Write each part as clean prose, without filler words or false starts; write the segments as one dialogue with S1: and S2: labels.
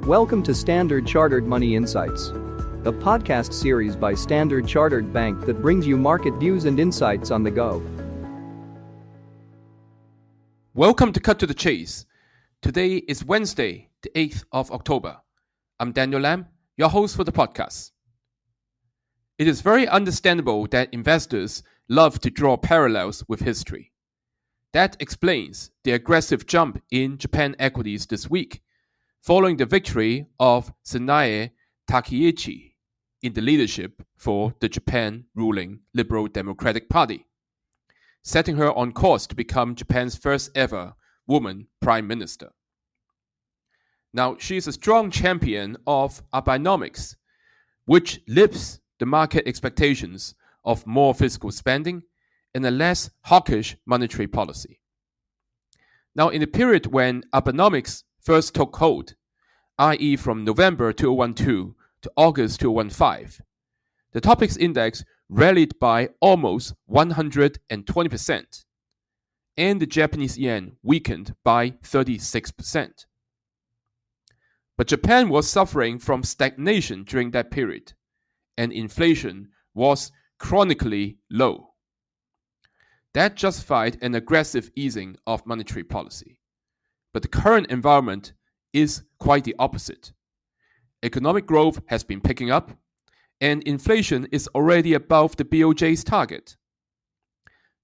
S1: Welcome to Standard Chartered Money Insights, a podcast series by Standard Chartered Bank that brings you market views and insights on the go.
S2: Welcome to Cut to the Chase. Today is Wednesday, the 8th of October. I'm Daniel Lam, your host for the podcast. It is very understandable that investors love to draw parallels with history. That explains the aggressive jump in Japan equities this week, following the victory of Sanae Takaichi in the leadership for the Japan ruling Liberal Democratic Party, setting her on course to become Japan's first ever woman prime minister. Now, she is a strong champion of Abenomics, which lifts the market expectations of more fiscal spending and a less hawkish monetary policy. Now, in the period when Abenomics first took hold, i.e. from November 2012 to August 2015, the Topix index rallied by almost 120%, and the Japanese yen weakened by 36%. But Japan was suffering from stagnation during that period, and inflation was chronically low. That justified an aggressive easing of monetary policy. But the current environment is quite the opposite. Economic growth has been picking up, and inflation is already above the BOJ's target.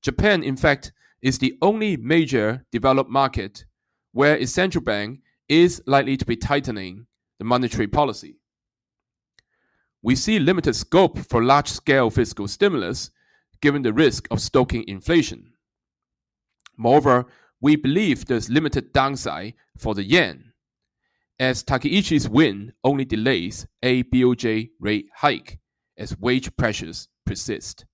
S2: Japan, in fact, is the only major developed market where its central bank is likely to be tightening the monetary policy. We see limited scope for large-scale fiscal stimulus given the risk of stoking inflation. Moreover, we believe there's limited downside for the yen, as Takaichi's win only delays a BOJ rate hike as wage pressures persist.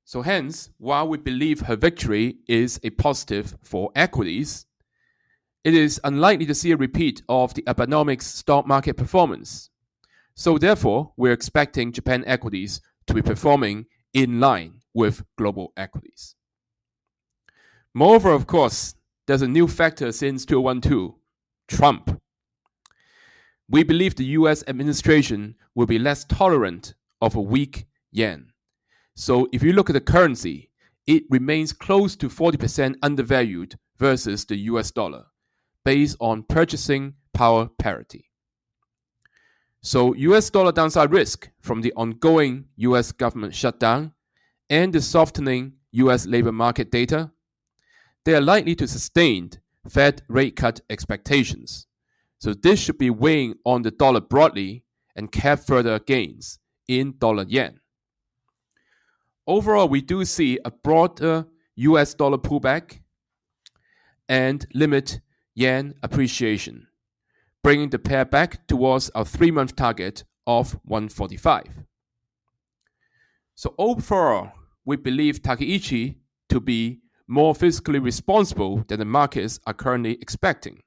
S2: So hence, while we believe her victory is a positive for equities, it is unlikely to see a repeat of the Abenomics stock market performance. So therefore, we're expecting Japan equities to be performing in line with global equities. Moreover, of course, there's a new factor since 2012, Trump. We believe the US administration will be less tolerant of a weak yen. So if you look at the currency, it remains close to 40% undervalued versus the US dollar, based on purchasing power parity. So US dollar downside risk from the ongoing US government shutdown and the softening US labor market data, they are likely to sustain Fed rate cut expectations. So this should be weighing on the dollar broadly and cap further gains in dollar yen. Overall, we do see a broader US dollar pullback and limit yen appreciation, bringing the pair back towards our 3-month target of 145. So overall, we believe Takaichi to be more fiscally responsible than the markets are currently expecting.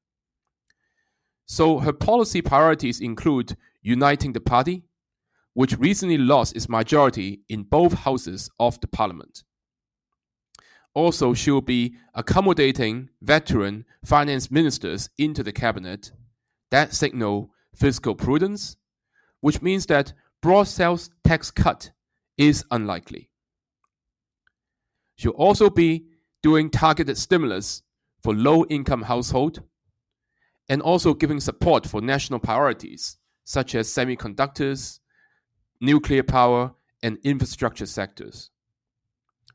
S2: So her policy priorities include uniting the party, which recently lost its majority in both houses of the parliament. Also, she will be accommodating veteran finance ministers into the cabinet. That signal fiscal prudence, which means that broad sales tax cut is unlikely. She'll also be doing targeted stimulus for low-income household and also giving support for national priorities such as semiconductors, nuclear power, and infrastructure sectors.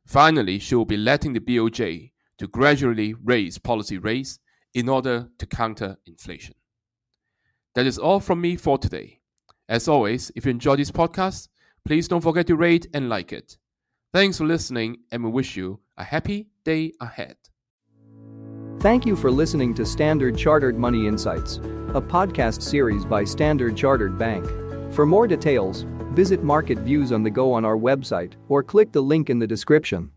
S2: Finally, she will be letting the BOJ to gradually raise policy rates in order to counter inflation. That is all from me for today. As always, if you enjoy this podcast, please don't forget to rate and like it. Thanks for listening, and we wish you a happy day ahead.
S1: Thank you for listening to Standard Chartered Money Insights, a podcast series by Standard Chartered Bank. For more details, visit Market Views on the Go on our website or click the link in the description.